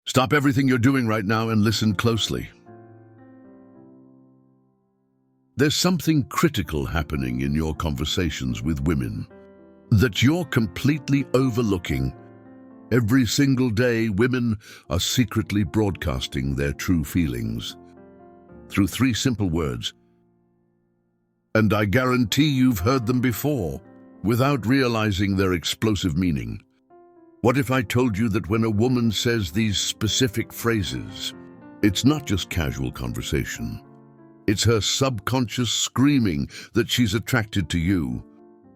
Stop everything you're doing right now and listen closely. There's something critical happening in your conversations with women that you're completely overlooking. Every single day, women are secretly broadcasting their true feelings through 3 simple words. And I guarantee you've heard them before, without realizing their explosive meaning. What if I told you that when a woman says these specific phrases, it's not just casual conversation. It's her subconscious screaming that she's attracted to you.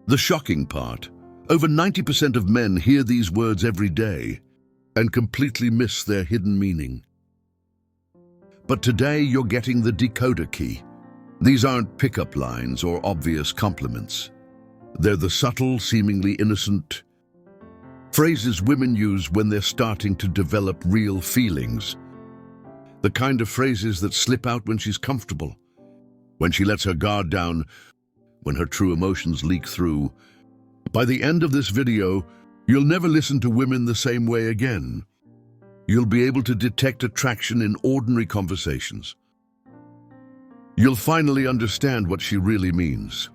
The shocking part, over 90% of men hear these words every day and completely miss their hidden meaning. But today you're getting the decoder key. These aren't pickup lines or obvious compliments. They're the subtle, seemingly innocent phrases women use when they're starting to develop real feelings. The kind of phrases that slip out when she's comfortable, when she lets her guard down, when her true emotions leak through. By the end of this video, you'll never listen to women the same way again. You'll be able to detect attraction in ordinary conversations. You'll finally understand what she really means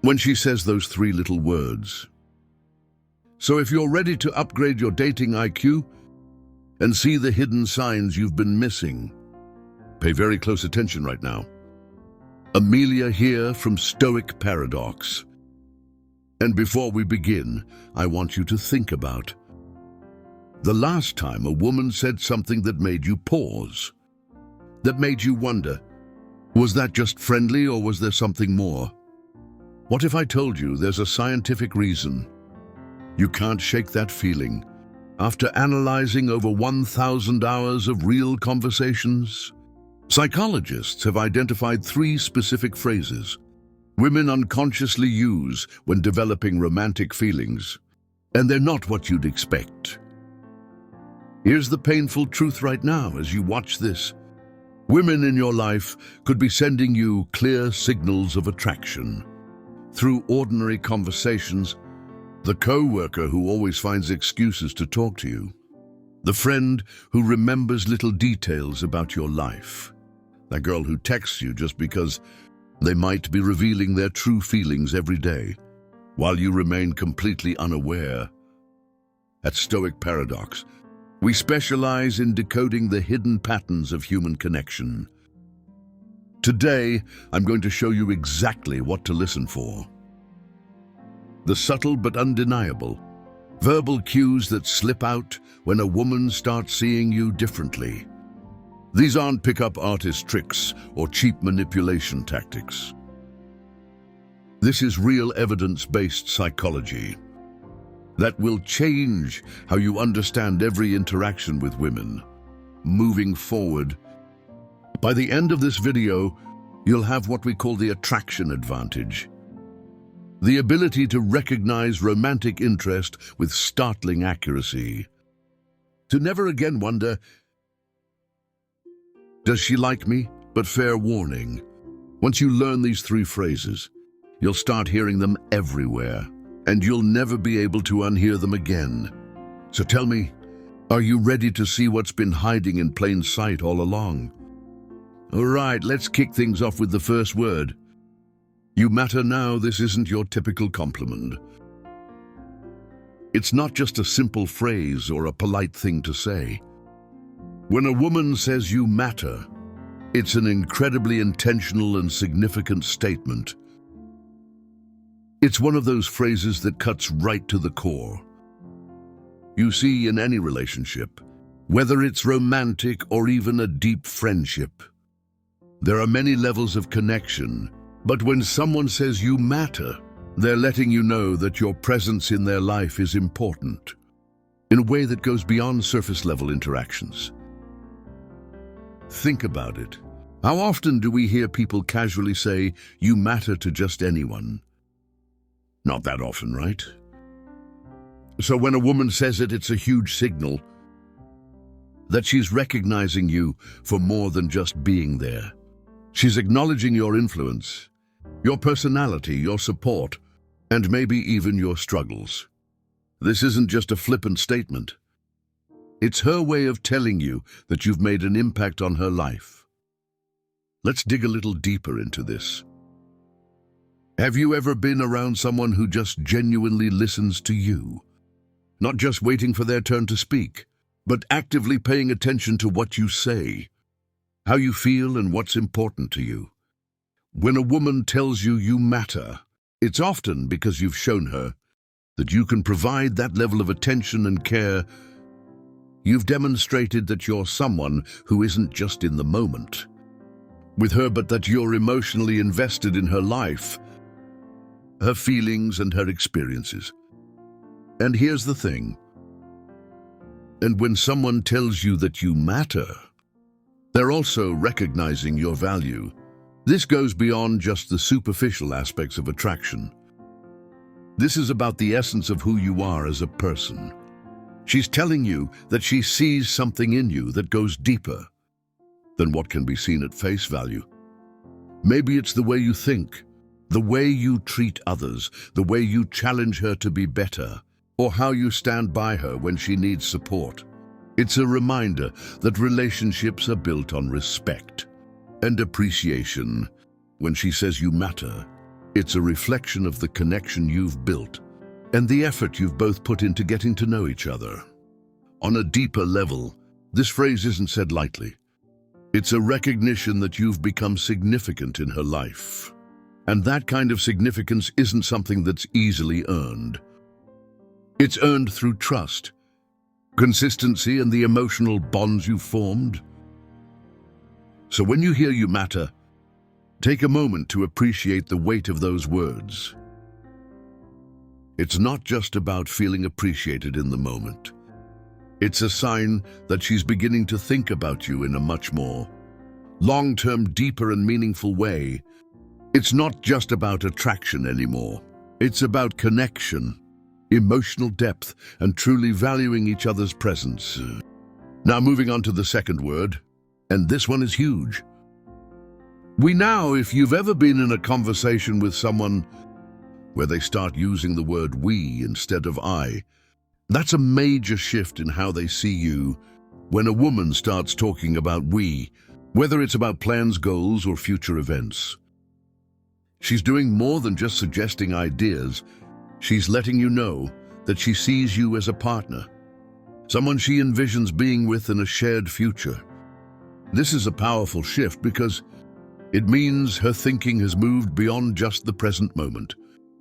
when she says those 3 little words. So if you're ready to upgrade your dating IQ and see the hidden signs you've been missing, pay very close attention right now. Amelia here from Stoic Paradox. And before we begin, I want you to think about the last time a woman said something that made you pause, that made you wonder, was that just friendly or was there something more? What if I told you there's a scientific reason you can't shake that feeling? After analyzing over 1,000 hours of real conversations, psychologists have identified 3 specific phrases women unconsciously use when developing romantic feelings, and they're not what you'd expect. Here's the painful truth right now as you watch this. Women in your life could be sending you clear signals of attraction through ordinary conversations. The co-worker who always finds excuses to talk to you. The friend who remembers little details about your life. That girl who texts you just because they might be revealing their true feelings every day, while you remain completely unaware. At Stoic Paradox, we specialize in decoding the hidden patterns of human connection. Today, I'm going to show you exactly what to listen for. The subtle but undeniable verbal cues that slip out when a woman starts seeing you differently. These aren't pickup artist tricks or cheap manipulation tactics. This is real evidence-based psychology that will change how you understand every interaction with women. Moving forward, by the end of this video, you'll have what we call the attraction advantage. The ability to recognize romantic interest with startling accuracy. To never again wonder, does she like me? But fair warning, once you learn these 3 phrases, you'll start hearing them everywhere, and you'll never be able to unhear them again. So tell me, are you ready to see what's been hiding in plain sight all along? All right, let's kick things off with the first word. You matter now. This isn't your typical compliment. It's not just a simple phrase or a polite thing to say. When a woman says you matter, it's an incredibly intentional and significant statement. It's one of those phrases that cuts right to the core. You see, in any relationship, whether it's romantic or even a deep friendship, there are many levels of connection. But when someone says you matter, they're letting you know that your presence in their life is important, in a way that goes beyond surface-level interactions. Think about it. How often do we hear people casually say, you matter to just anyone? Not that often, right? So when a woman says it, it's a huge signal that she's recognizing you for more than just being there. She's acknowledging your influence, your personality, your support, and maybe even your struggles. This isn't just a flippant statement. It's her way of telling you that you've made an impact on her life. Let's dig a little deeper into this. Have you ever been around someone who just genuinely listens to you? Not just waiting for their turn to speak, but actively paying attention to what you say, how you feel and what's important to you. When a woman tells you you matter, it's often because you've shown her that you can provide that level of attention and care. You've demonstrated that you're someone who isn't just in the moment with her, but that you're emotionally invested in her life, her feelings and her experiences. And here's the thing. And when someone tells you that you matter, they're also recognizing your value. This goes beyond just the superficial aspects of attraction. This is about the essence of who you are as a person. She's telling you that she sees something in you that goes deeper than what can be seen at face value. Maybe it's the way you think, the way you treat others, the way you challenge her to be better, or how you stand by her when she needs support. It's a reminder that relationships are built on respect and appreciation. When she says you matter, it's a reflection of the connection you've built and the effort you've both put into getting to know each other. On a deeper level, this phrase isn't said lightly. It's a recognition that you've become significant in her life. And that kind of significance isn't something that's easily earned. It's earned through trust, consistency, and the emotional bonds you've formed. So when you hear you matter, take a moment to appreciate the weight of those words. It's not just about feeling appreciated in the moment. It's a sign that she's beginning to think about you in a much more long-term, deeper and meaningful way. It's not just about attraction anymore. It's about connection, emotional depth, and truly valuing each other's presence. Now moving on to the second word, and this one is huge. If you've ever been in a conversation with someone where they start using the word we instead of I, that's a major shift in how they see you. When a woman starts talking about we, whether it's about plans, goals, or future events, she's doing more than just suggesting ideas. She's letting you know that she sees you as a partner, someone she envisions being with in a shared future. This is a powerful shift because it means her thinking has moved beyond just the present moment,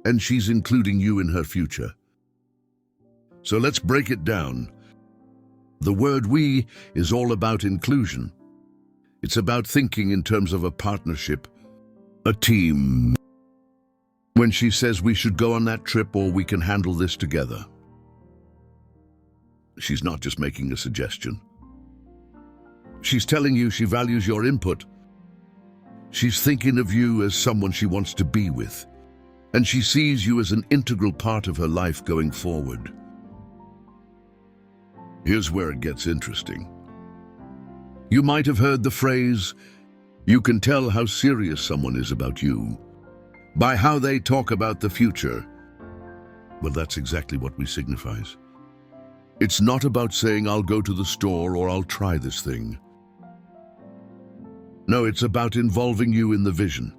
and she's including you in her future. So let's break it down. The word we is all about inclusion. It's about thinking in terms of a partnership, a team. When she says we should go on that trip or we can handle this together, she's not just making a suggestion. She's telling you she values your input. She's thinking of you as someone she wants to be with, and she sees you as an integral part of her life going forward. Here's where it gets interesting. You might have heard the phrase, you can tell how serious someone is about you by how they talk about the future. Well, that's exactly what we signifies. It's not about saying, I'll go to the store or I'll try this thing. No, it's about involving you in the vision.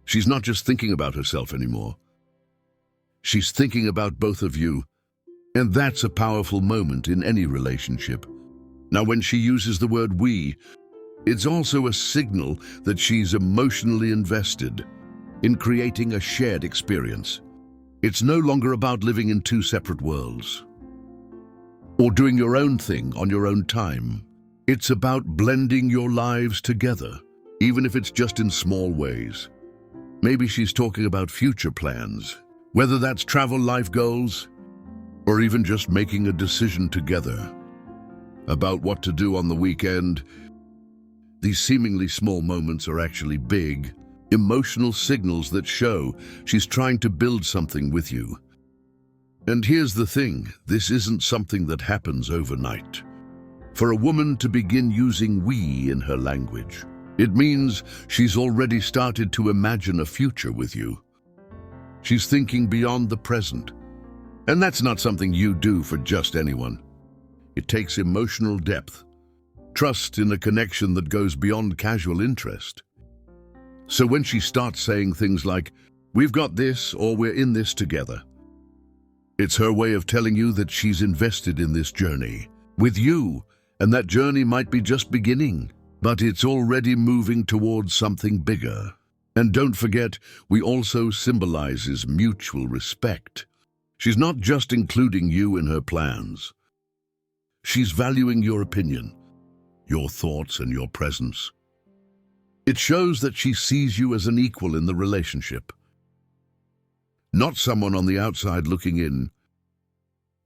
She's not just thinking about herself anymore. She's thinking about both of you, and that's a powerful moment in any relationship. Now, when she uses the word we, it's also a signal that she's emotionally invested in creating a shared experience. It's no longer about living in two separate worlds or doing your own thing on your own time. It's about blending your lives together, even if it's just in small ways. Maybe she's talking about future plans, whether that's travel, life goals, or even just making a decision together about what to do on the weekend. These seemingly small moments are actually big, emotional signals that show she's trying to build something with you. And here's the thing, this isn't something that happens overnight. For a woman to begin using we in her language, it means she's already started to imagine a future with you. She's thinking beyond the present. And that's not something you do for just anyone. It takes emotional depth, trust in a connection that goes beyond casual interest. So when she starts saying things like, "We've got this," or "We're in this together," it's her way of telling you that she's invested in this journey with you, and that journey might be just beginning, but it's already moving towards something bigger. And don't forget, we also symbolizes mutual respect. She's not just including you in her plans. She's valuing your opinion, your thoughts, and your presence. It shows that she sees you as an equal in the relationship, not someone on the outside looking in.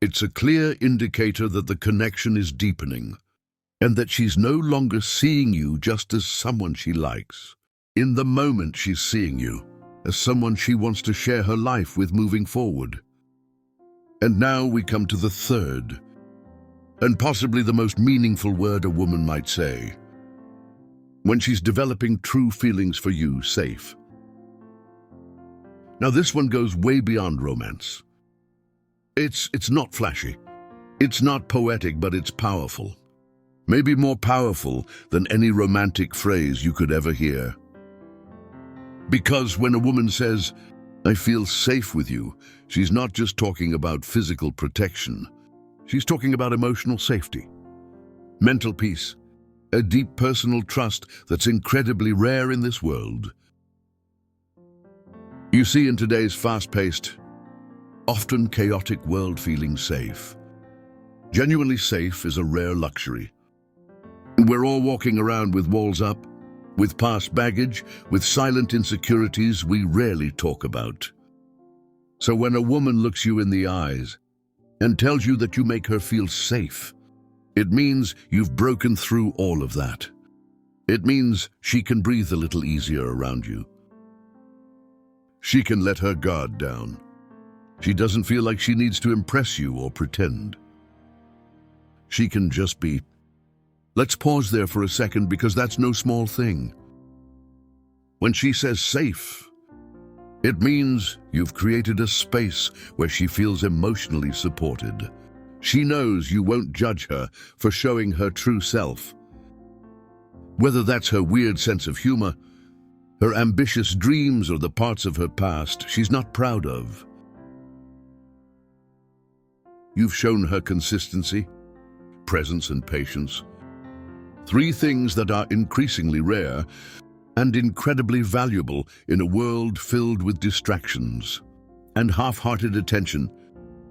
It's a clear indicator that the connection is deepening, and that she's no longer seeing you just as someone she likes. In the moment, she's seeing you as someone she wants to share her life with moving forward. And now we come to the third, and possibly the most meaningful word a woman might say when she's developing true feelings for you: safe. Now this one goes way beyond romance. It's not flashy. It's not poetic, but it's powerful. Maybe more powerful than any romantic phrase you could ever hear. Because when a woman says, "I feel safe with you," she's not just talking about physical protection. She's talking about emotional safety, mental peace, a deep personal trust that's incredibly rare in this world. You see, in today's fast-paced, often chaotic world, feeling safe, genuinely safe, is a rare luxury. We're all walking around with walls up, with past baggage, with silent insecurities we rarely talk about. So when a woman looks you in the eyes and tells you that you make her feel safe, it means you've broken through all of that. It means she can breathe a little easier around you. She can let her guard down. She doesn't feel like she needs to impress you or pretend. She can just be. Let's pause there for a second, because that's no small thing. When she says safe, it means you've created a space where she feels emotionally supported. She knows you won't judge her for showing her true self. Whether that's her weird sense of humor, her ambitious dreams, or the parts of her past she's not proud of. You've shown her consistency, presence, and patience. 3 things that are increasingly rare and incredibly valuable in a world filled with distractions and half-hearted attention.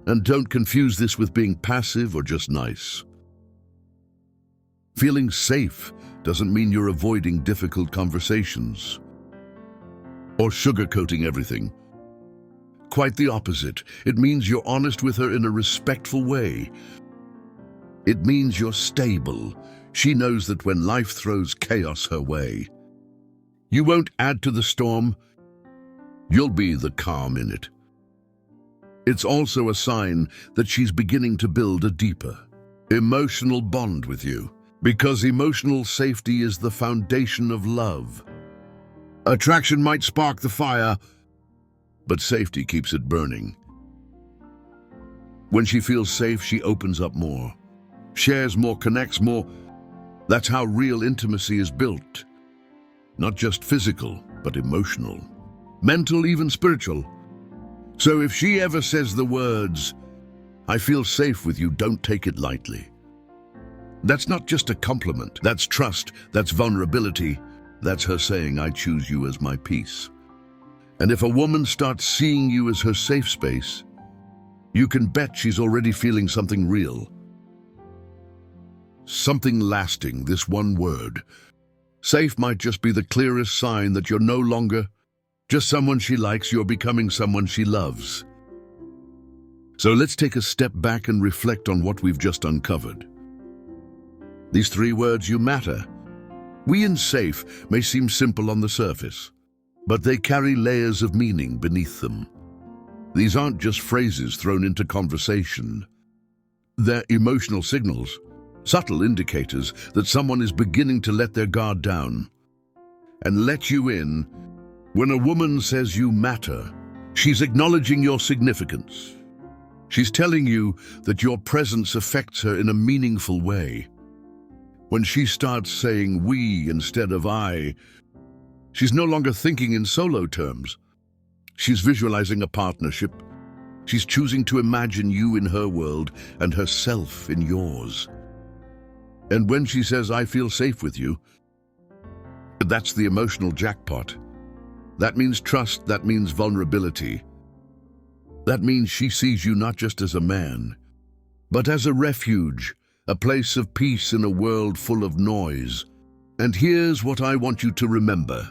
And don't confuse this with being passive or just nice. Feeling safe doesn't mean you're avoiding difficult conversations or sugarcoating everything. Quite the opposite. It means you're honest with her in a respectful way. It means you're stable. She knows that when life throws chaos her way, you won't add to the storm. You'll be the calm in it. It's also a sign that she's beginning to build a deeper, emotional bond with you, because emotional safety is the foundation of love. Attraction might spark the fire, but safety keeps it burning. When she feels safe, she opens up more, shares more, connects more. That's how real intimacy is built. Not just physical, but emotional, mental, even spiritual. So if she ever says the words, "I feel safe with you," don't take it lightly. That's not just a compliment. That's trust. That's vulnerability. That's her saying, "I choose you as my peace." And if a woman starts seeing you as her safe space, you can bet she's already feeling something real. Something lasting. This one word, safe, might just be the clearest sign that you're no longer just someone she likes. You're becoming someone she loves. So let's take a step back and reflect on what we've just uncovered. These 3 words: you matter. We and safe may seem simple on the surface, but they carry layers of meaning beneath them. These aren't just phrases thrown into conversation. They're emotional signals, subtle indicators that someone is beginning to let their guard down and let you in. When a woman says you matter, she's acknowledging your significance. She's telling you that your presence affects her in a meaningful way. When she starts saying we instead of I, she's no longer thinking in solo terms. She's visualizing a partnership. She's choosing to imagine you in her world and herself in yours. And when she says, I feel safe with you, that's the emotional jackpot. That means trust, that means vulnerability. That means she sees you not just as a man, but as a refuge, a place of peace in a world full of noise. And here's what I want you to remember,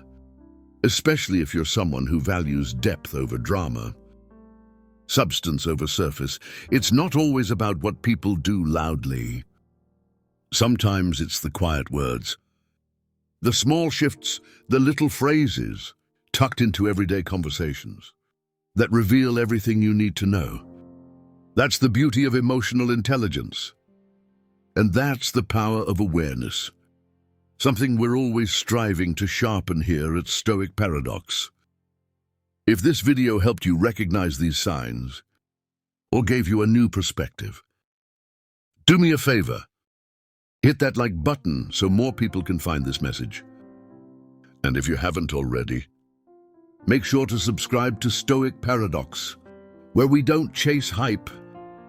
especially if you're someone who values depth over drama, substance over surface. It's not always about what people do loudly. Sometimes it's the quiet words, the small shifts, the little phrases tucked into everyday conversations that reveal everything you need to know. That's the beauty of emotional intelligence. And that's the power of awareness, something we're always striving to sharpen here at Stoic Paradox. If this video helped you recognize these signs or gave you a new perspective, do me a favor. Hit that like button so more people can find this message. And if you haven't already, make sure to subscribe to Stoic Paradox, where we don't chase hype,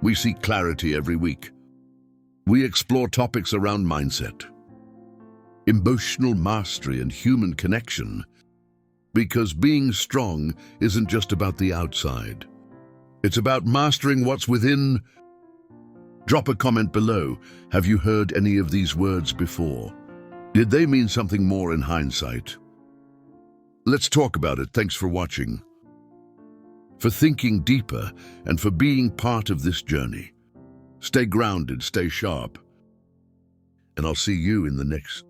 we seek clarity every week. We explore topics around mindset, emotional mastery, and human connection, because being strong isn't just about the outside. It's about mastering what's within. Drop a comment below. Have you heard any of these words before? Did they mean something more in hindsight? Let's talk about it. Thanks for watching, for thinking deeper, and for being part of this journey. Stay grounded, stay sharp, and I'll see you in the next